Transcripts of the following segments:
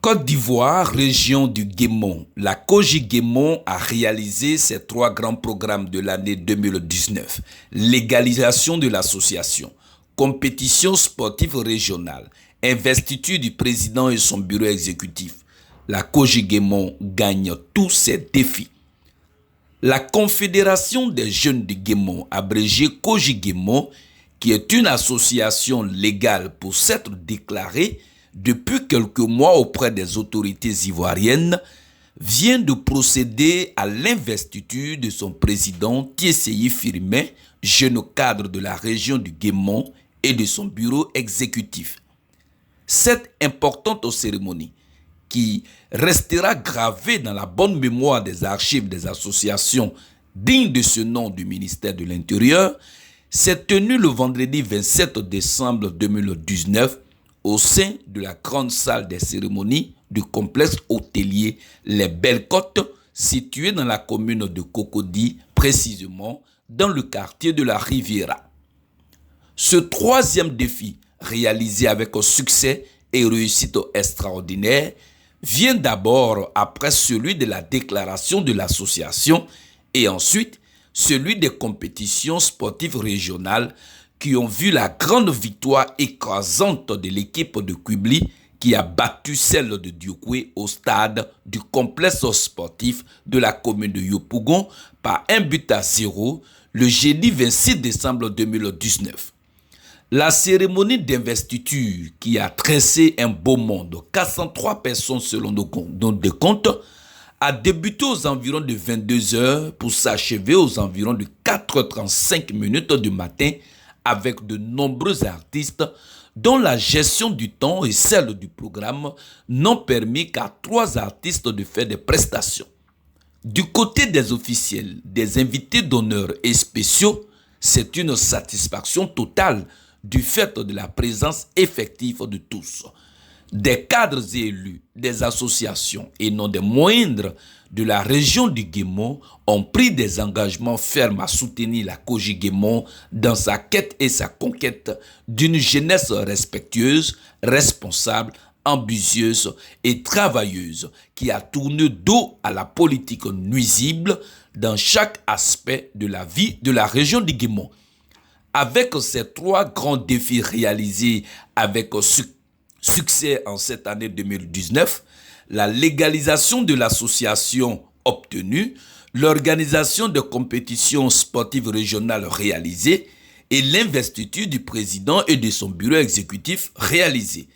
Côte d'Ivoire, région du Guémon. La COJI Guémon a réalisé ses 3 grands programmes de l'année 2019. Légalisation de l'association, compétition sportive régionale, investiture du président et son bureau exécutif. La COJI Guémon gagne tous ses défis. La Confédération des jeunes du Guémon, abrégée COJI Guémon, qui est une association légale pour s'être déclarée depuis quelques mois auprès des autorités ivoiriennes, vient de procéder à l'investiture de son président Tiesseyi Firmin, jeune cadre de la région du Guémon, et de son bureau exécutif. Cette importante cérémonie, qui restera gravée dans la bonne mémoire des archives des associations dignes de ce nom du ministère de l'Intérieur, s'est tenue le vendredi 27 décembre 2019 au sein de la grande salle des cérémonies du complexe hôtelier Les Belles Côtes, situé dans la commune de Cocody, précisément dans le quartier de la Riviera. Ce 3e défi, réalisé avec succès et réussite extraordinaire, vient d'abord après celui de la déclaration de l'association et ensuite celui des compétitions sportives régionales qui ont vu la grande victoire écrasante de l'équipe de Kubli qui a battu celle de Diokwe au stade du complexe sportif de la commune de Yopougon par 1-0 le jeudi 26 décembre 2019. La cérémonie d'investiture qui a tressé un beau monde, 403 personnes selon nos décomptes, a débuté aux environs de 22 heures pour s'achever aux environs de 4h35 du matin avec de nombreux artistes dont la gestion du temps et celle du programme n'ont permis qu'à 3 artistes de faire des prestations. Du côté des officiels, des invités d'honneur et spéciaux, c'est une satisfaction totale du fait de la présence effective de tous. Des cadres et élus, des associations et non des moindres de la région du Guémon ont pris des engagements fermes à soutenir la COJI Guémon dans sa quête et sa conquête d'une jeunesse respectueuse, responsable, ambitieuse et travailleuse qui a tourné dos à la politique nuisible dans chaque aspect de la vie de la région du Guémon. Avec ces 3 grands défis réalisés avec succès en cette année 2019, la légalisation de l'association obtenue, l'organisation de compétitions sportives régionales réalisées et l'investiture du président et de son bureau exécutif réalisée.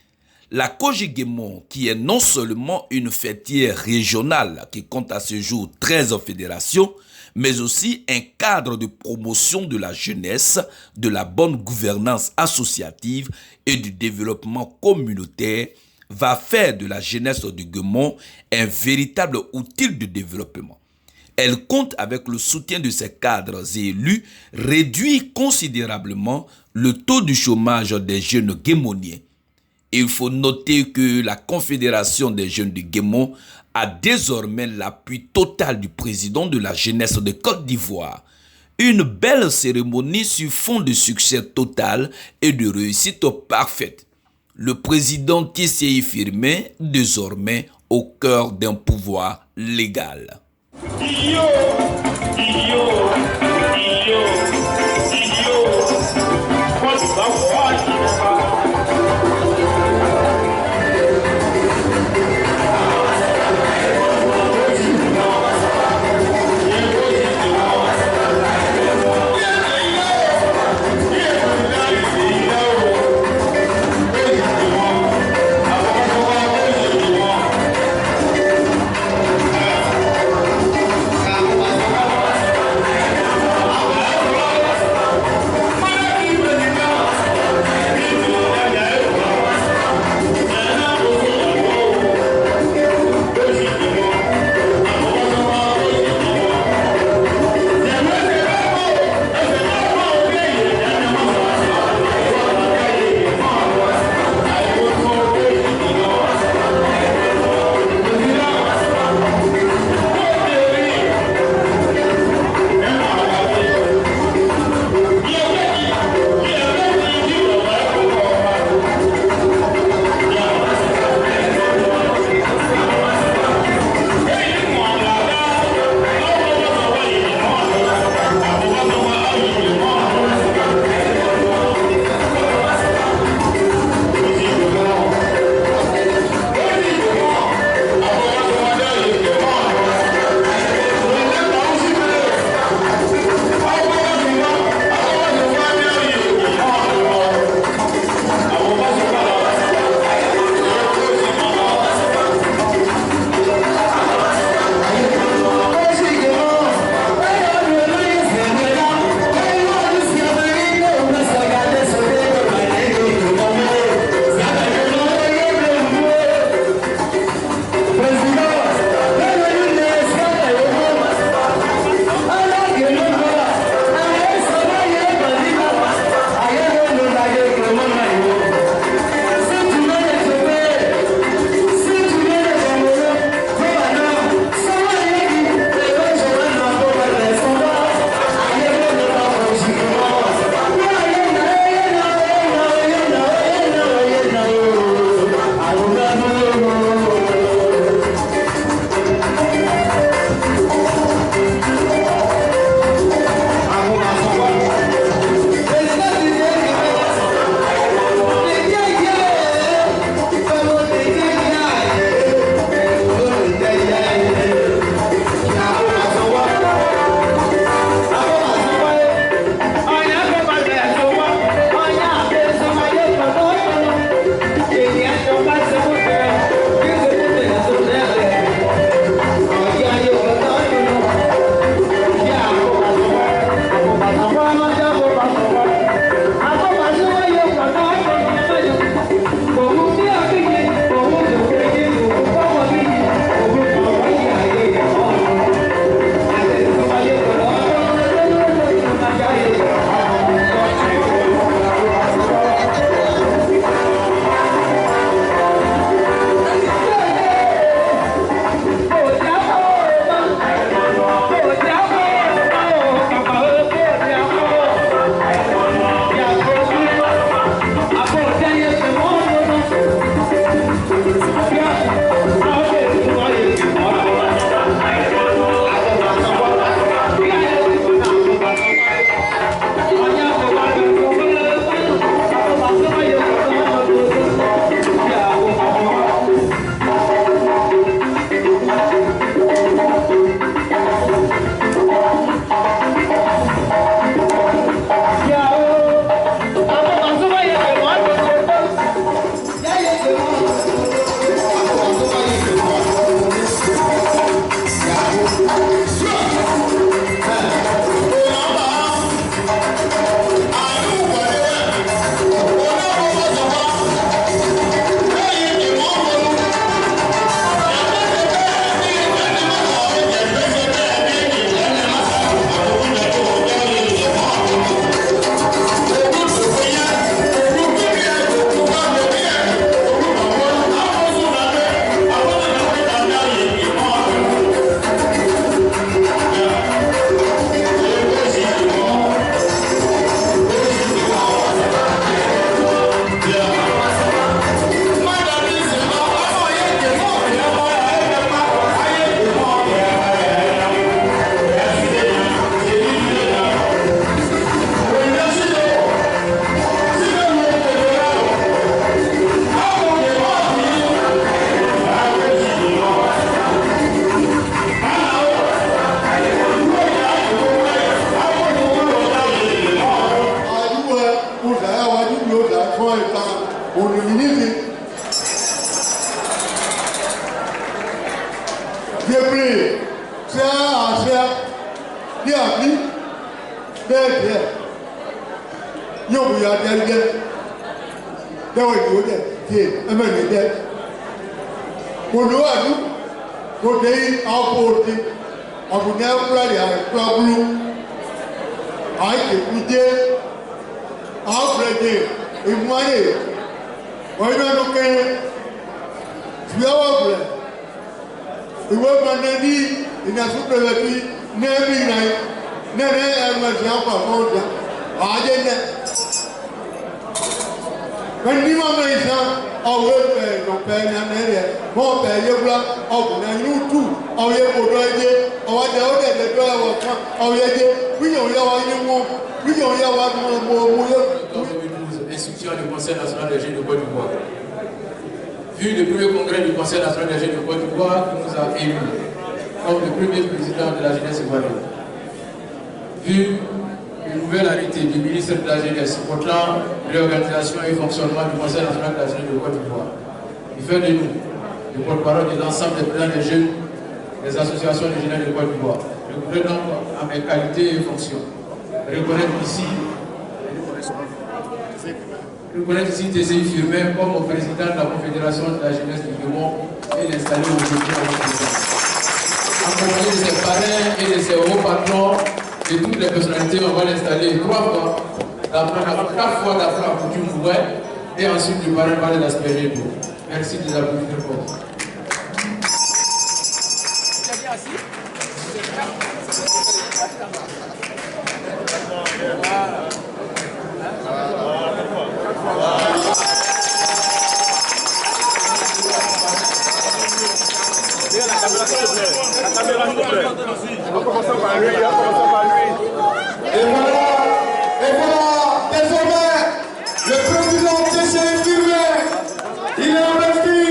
La COJI Guémon, qui est non seulement une fêtière régionale qui compte à ce jour 13 fédérations, mais aussi un cadre de promotion de la jeunesse, de la bonne gouvernance associative et du développement communautaire, va faire de la jeunesse du Guémon un véritable outil de développement. Elle compte avec le soutien de ses cadres et élus, réduire considérablement le taux du chômage des jeunes guémoniens. Il faut noter que la Confédération des jeunes du Guémon a désormais l'appui total du président de la jeunesse de Côte d'Ivoire. Une belle cérémonie sur fond de succès total et de réussite parfaite. Le président Tiesseyi Firmin, désormais au cœur d'un pouvoir légal. J'ai pris cher à cher, ni à qui, bien. Yo, il y a bien bien. Dans le niveau de un peu de dette. Pour nous, pour des apports, on vous n'a pas les problèmes. Aïe, écoutez, après, et moi, on est dans le cas. Tu vas voir. Il va m'amener, il n'a pas de vie, n'est pas contre. Quand il m'a dit ça, on veut faire nos pères, mon père, il va, on va nous tout, on va pour aider, on va dire, on va aider, puis on va avoir puis on va avoir institution du Conseil national des jeunes de Côte d'Ivoire. Vu le premier congrès du Conseil national des jeunes de Côte d'Ivoire qui nous a élus comme le premier président de la jeunesse ivoirienne. Vu une nouvelle arrêté du ministre de la Jeunesse portant l'organisation et fonctionnement du Conseil national de la jeunesse de Côte d'Ivoire. Il fait de nous le porte-parole de l'ensemble des présidents des jeunes, des associations de jeunes de Côte d'Ivoire. Je voudrais donc, à mes qualités et fonctions, reconnaître ici Théséi Firmin comme président de la Confédération de la jeunesse du Gabon et l'installer aujourd'hui à notre président. Accompagné de ses parrains et de ses hauts patrons, de toutes les personnalités, on va l'installer 3 fois, 4 fois d'après à coutume et ensuite le parrain va l'asperger d'eau. Merci de les applaudir fort. Et voilà, désormais, le président Théséi Firmin, il est investi,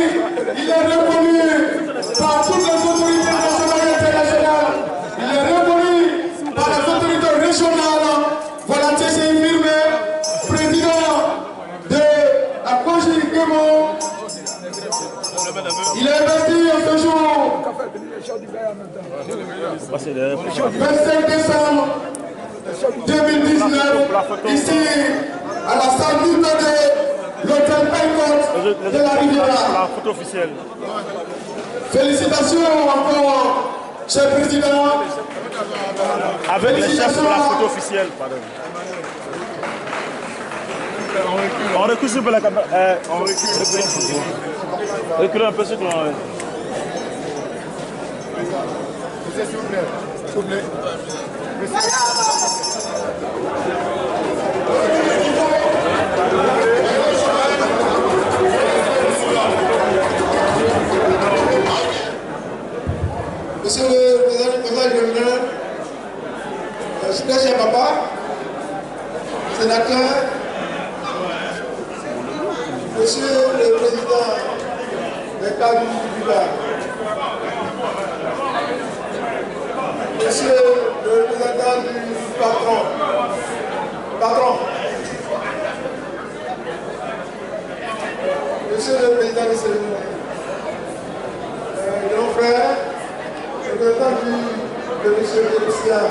il est reconnu par toutes les autorités nationales et internationales, il est reconnu par les autorités régionales. Voilà Théséi Firmin, président de la COJI Guémon. Il est investi en ce jour, 25 décembre 2019, ici à la salle du de l'hôtel Paykot de la Riviera. La photo officielle. Félicitations encore, cher président. Avec les chefs pour la photo officielle, pardon. On recule sur la caméra. On recule. Reculez un peu sur le. S'il vous plaît. S'il vous plaît. Monsieur le président du Conseil général, cher papa, sénateur, monsieur le président des cadres du Biba, monsieur le représentant du patron, monsieur le président de cérémonie, mon frère, le représentant de monsieur le président,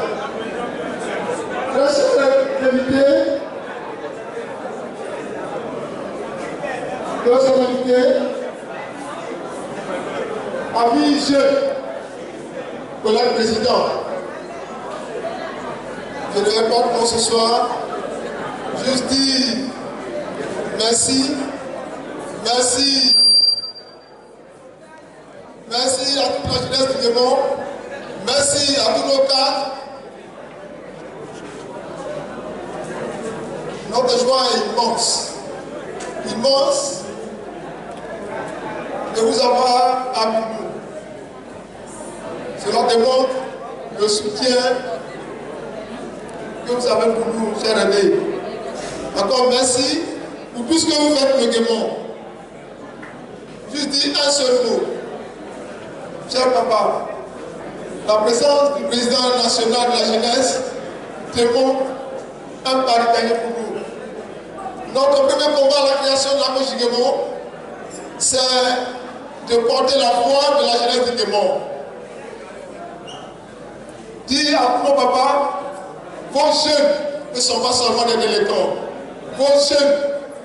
très chers invités, amis jeunes, collègues présidents, je ne vais pas pour ce soir, juste dire merci, merci, merci à toute la jeunesse du Gabon, merci à tous nos cadres. Notre joie est immense, immense de vous avoir parmi nous. Cela démontre le soutien que vous avez pour nous, chers amis. Encore merci pour tout ce que vous faites pour le Gabon. Juste dire un seul mot. Cher papa, la présence du président national de la jeunesse démontre un pari gagné pour nous. Notre premier combat à la création de la COJI Guémon, c'est de porter la voix de la jeunesse du Gabon. dis à mon papa, vos jeunes ne sont pas seulement des délinquants, vos jeunes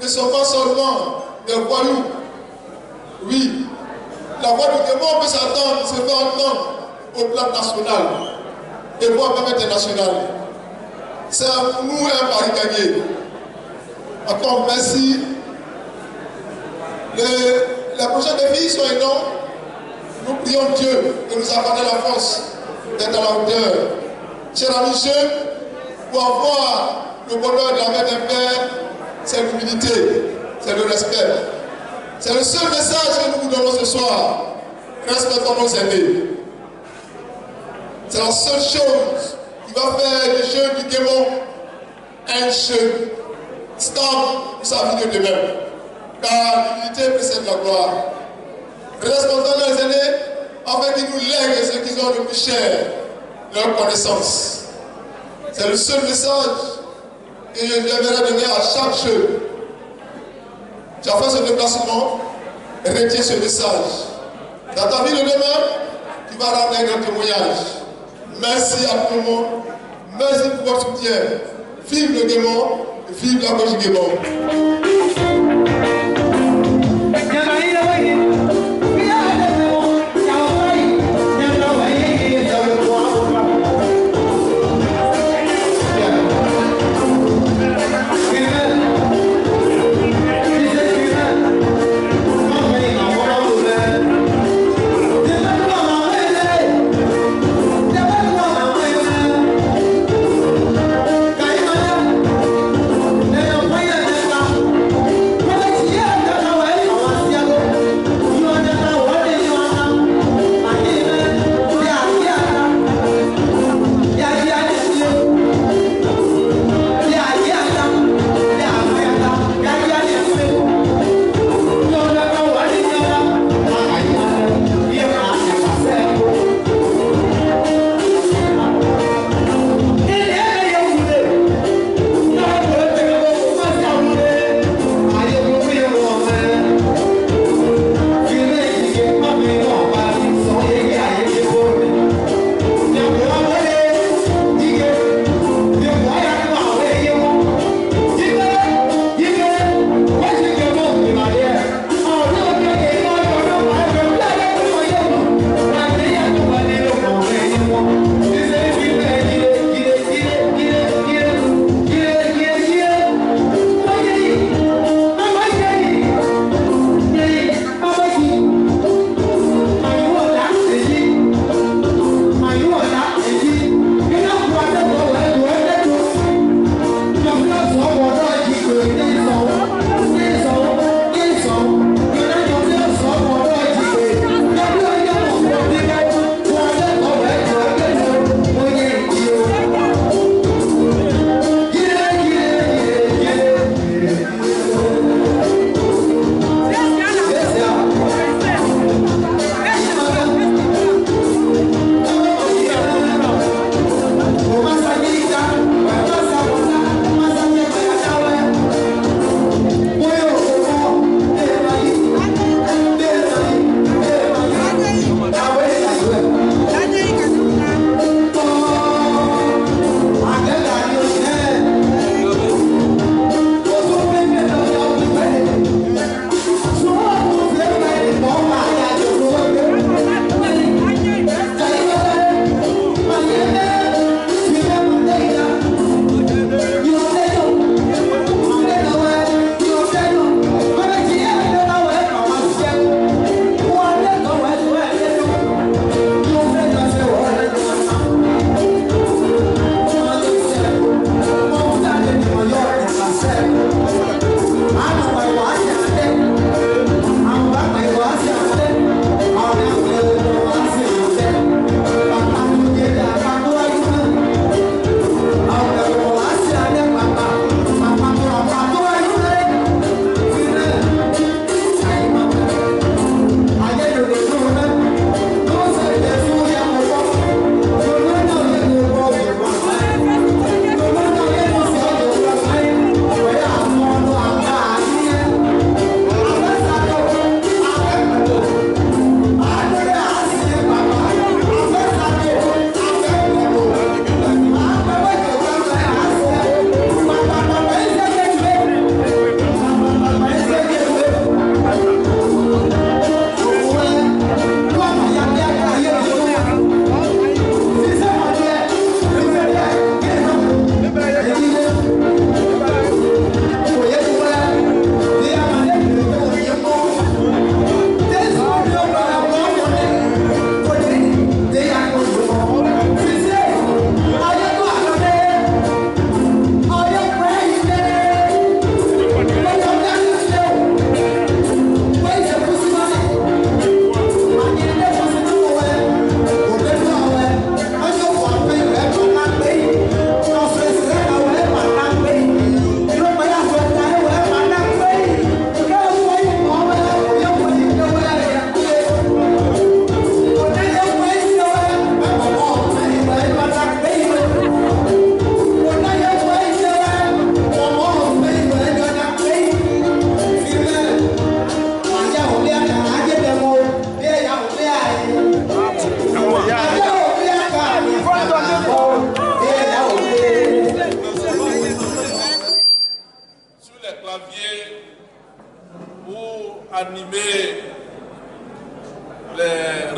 ne sont pas seulement des voyous. Oui, la voix du démon peut s'entendre, se faire entendre au plan national et voire même international. C'est pour nous un pari gagné. Encore merci. Les projets de vie sont énormes. Nous prions Dieu de nous accorder la force d'être à la hauteur. Chers amis jeunes, pour avoir le bonheur de la main d'un père, c'est l'humilité, c'est le respect. C'est le seul message que nous vous donnons ce soir. Respectons nos aînés. C'est la seule chose qui va faire des jeunes du Guémon un jeune stable pour sa vie de demain. Car l'humilité précède la gloire. Respectons nos aînés afin qu'ils nous lèguent ce qu'ils ont de plus cher, leur connaissance. C'est le seul message que je devrais donner à chaque jeune. Tu as fait ce déplacement, retiens ce message. Dans ta vie de demain, tu vas rendre un grand témoignage. Merci à tout le monde. Merci pour votre soutien. Vive le Guémon, vive la Kogi Guémon. Thank you.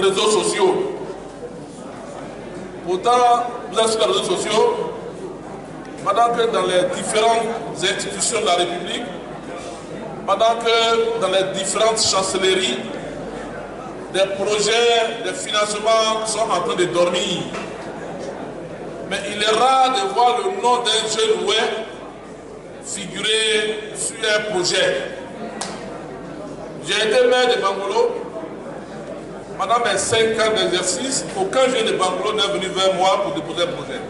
réseaux sociaux. Pourtant, vous êtes sur les réseaux sociaux, pendant que dans les différentes institutions de la République, pendant que dans les différentes chancelleries, des projets de financement sont en train de dormir. Mais il est rare de voir le nom d'un jeune oué figurer sur un projet. J'ai été maire de Bangolo. Pendant mes 5 ans d'exercice, aucun jeune de Bangolo n'est venu vers moi pour déposer un projet.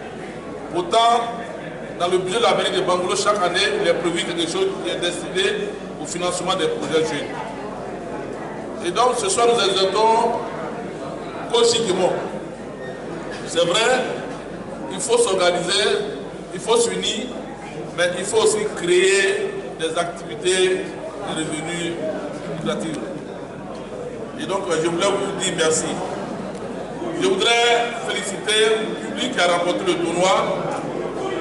Pourtant, dans le budget de la mairie de Bangolo, chaque année, il est prévu quelque chose qui est destiné au financement des projets jeunes. Et donc, ce soir, nous exhortons Koshi Guémon. C'est vrai, il faut s'organiser, il faut s'unir, mais il faut aussi créer des activités de revenus lucratifs. Et donc, je voulais vous dire merci. Je voudrais féliciter le public qui a remporté le tournoi.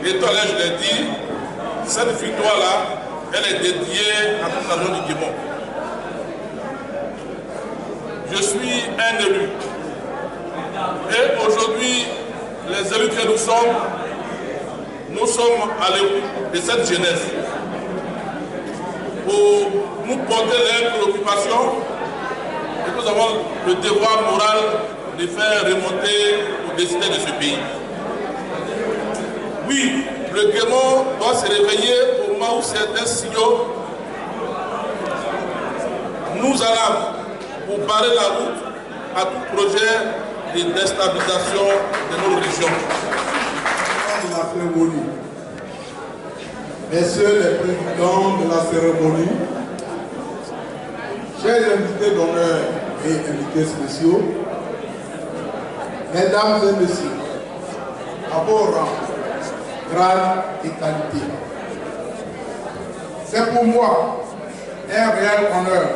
Et tout à l'heure, je l'ai dit, cette victoire-là, elle est dédiée à toute la zone du Guémon. Je suis un élu. Et aujourd'hui, les élus que nous sommes à l'écoute de cette jeunesse pour nous porter leurs préoccupations. Et nous avons le devoir moral de faire remonter au destin de ce pays. Oui, le Guémon doit se réveiller au moment où certains signaux nous alarment pour barrer la route à tout projet de déstabilisation de nos régions. De la cérémonie. Messieurs les présidents de la cérémonie, chers invités d'honneur et invités spéciaux, mesdames et messieurs, à vos rangs, grade et qualité. C'est pour moi un réel honneur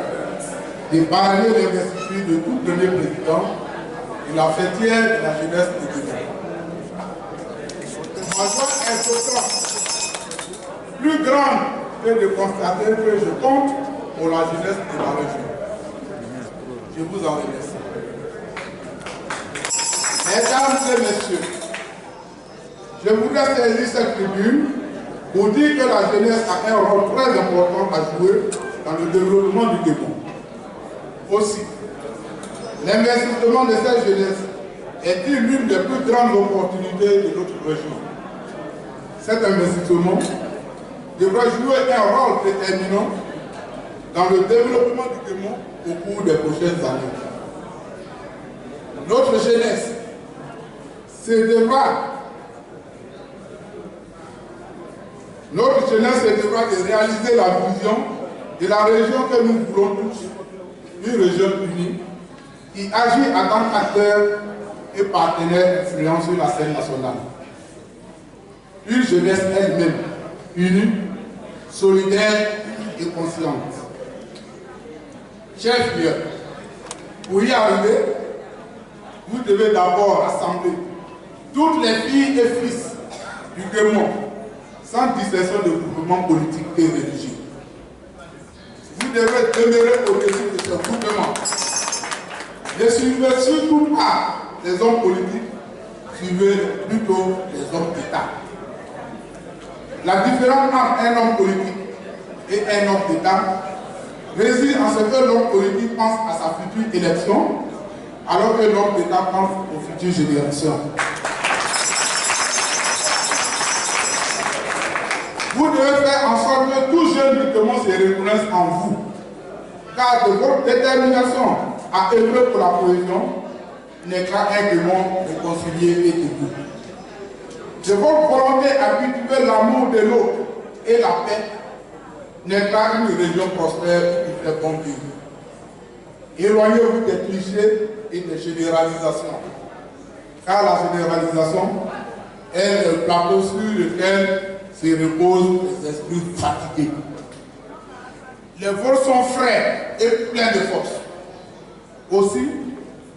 de parler l'investiture de tout premier président de la fêtière de la jeunesse de Guémon. Ma joie est d'autant plus grande que de constater que je compte pour la jeunesse de la région. Je vous en remercie. Mesdames et messieurs, je voudrais saisir cette tribune pour dire que la jeunesse a un rôle très important à jouer dans le développement du Guémon. Aussi, l'investissement de cette jeunesse est l'une des plus grandes opportunités de notre région. Cet investissement devra jouer un rôle déterminant dans le développement du Guémon au cours des prochaines années. Notre jeunesse se devra de réaliser la vision de la région que nous voulons tous, une région unie, qui agit en tant qu'acteur et partenaire influent sur la scène nationale. Une jeunesse elle-même, unie, solidaire et consciente. Chers frères, pour y arriver, vous devez d'abord rassembler toutes les filles et fils du Guémon, sans distinction de groupement politique et religieux. Vous devez demeurer au-dessus de ce groupement. Ne suivez surtout pas les hommes politiques, suivez plutôt les hommes d'État. La différence entre un homme politique et un homme d'État réside en ce que l'homme politique pense à sa future élection, alors que l'homme d'État pense aux futures générations. Vous devez faire en sorte que tout jeune du Guémon se reconnaisse en vous, car de votre détermination à œuvrer pour la cohésion n'est qu'un Guémon réconcilié et debout. De votre volonté à cultiver l'amour de l'autre et la paix n'est qu'à une région prospère qui fait bon vivre. Éloignez-vous des clichés et des généralisations, car la généralisation est le plateau sur lequel se reposent les esprits fatigués. Les vols sont frais et pleins de force. Aussi,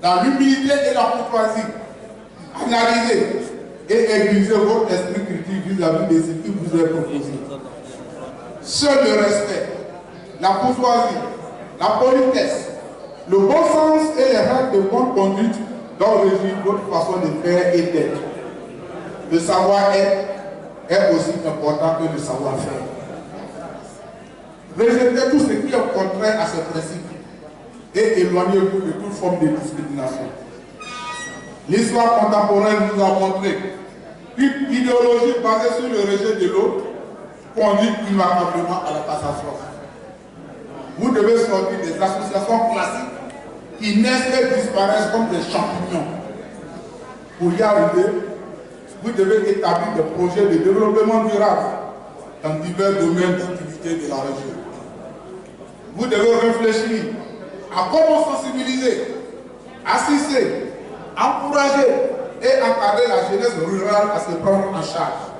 dans l'humilité et la courtoisie, analysez et aiguisez votre esprit critique vis-à-vis de ce qui vous est proposé. Seul le respect, la courtoisie, la politesse Le bon sens et les règles de bonne conduite doivent régir votre façon de faire et d'être. Le savoir-être est aussi important que le savoir-faire. Rejetez tout ce qui est contraire à ces principes et éloignez-vous de toute forme de discrimination. L'histoire contemporaine nous a montré qu'une idéologie basée sur le rejet de l'autre conduit immanquablement à la catastrophe. Vous devez sortir des associations classiques qui naissent et disparaissent comme des champignons. Pour y arriver, vous devez établir des projets de développement durable dans divers domaines d'activité de la région. Vous devez réfléchir à comment sensibiliser, assister, encourager et encadrer la jeunesse rurale à se prendre en charge.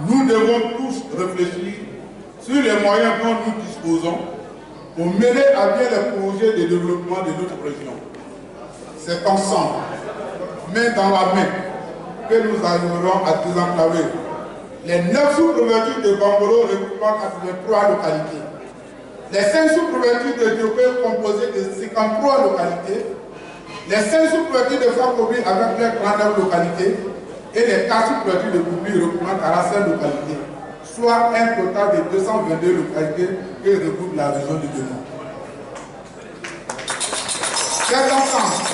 Nous devons tous réfléchir sur les moyens dont nous disposons pour mener à bien les projets de développement de notre région. C'est ensemble, main dans la main, que nous arriverons à désenclaver les 9 sous-préfectures de Bangolo regroupant 83 localités, les 5 sous-préfectures de Diopé composées de 53 localités, les 5 sous-préfectures de Fakobi avec leurs 39 localités et les 4 sous-préfectures de Koubi regroupant 45 localités, soit un total de 222 localités qui recoupent la région du Guémon. C'est ensemble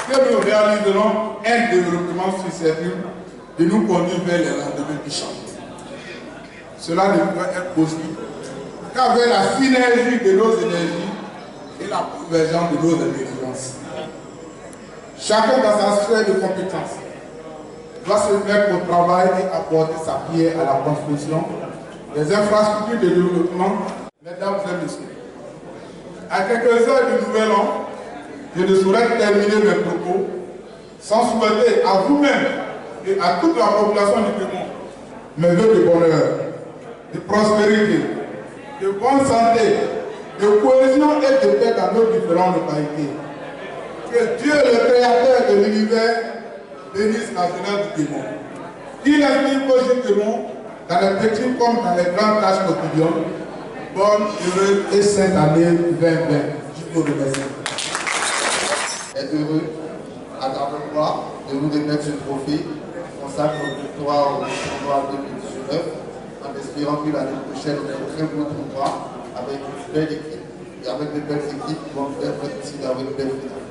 que nous réaliserons un développement susceptible de nous conduire vers les lendemains du champ. Cela ne pourrait être possible qu'avec la synergie de nos énergies et la convergence de nos intelligences. Chacun dans sa sphère de compétences doit se mettre au travail et apporter sa pierre à la construction des infrastructures de développement. Mesdames et messieurs, à quelques heures du nouvel an, je ne saurais terminer mes propos sans souhaiter à vous-même et à toute la population du Guémon mes vœux de bonheur, de prospérité, de bonne santé, de cohésion et de paix dans nos différentes localités. Que Dieu, le créateur de l'univers, bénisse la jeunesse du Guémon. Qu'il inspire Koji Guémon dans les petites comme dans les grandes tâches quotidiennes. Bonne, heureuse et sainte année 2020. Je vous remercie. Est heureux à Garde-Bois de vous remettre ce trophée consacre notre victoire au tournoi 2019 en espérant que l'année prochaine on ait un très beau tournoi avec une belle équipe et avec de belles équipes qui vont faire ici d'avoir une belle finale.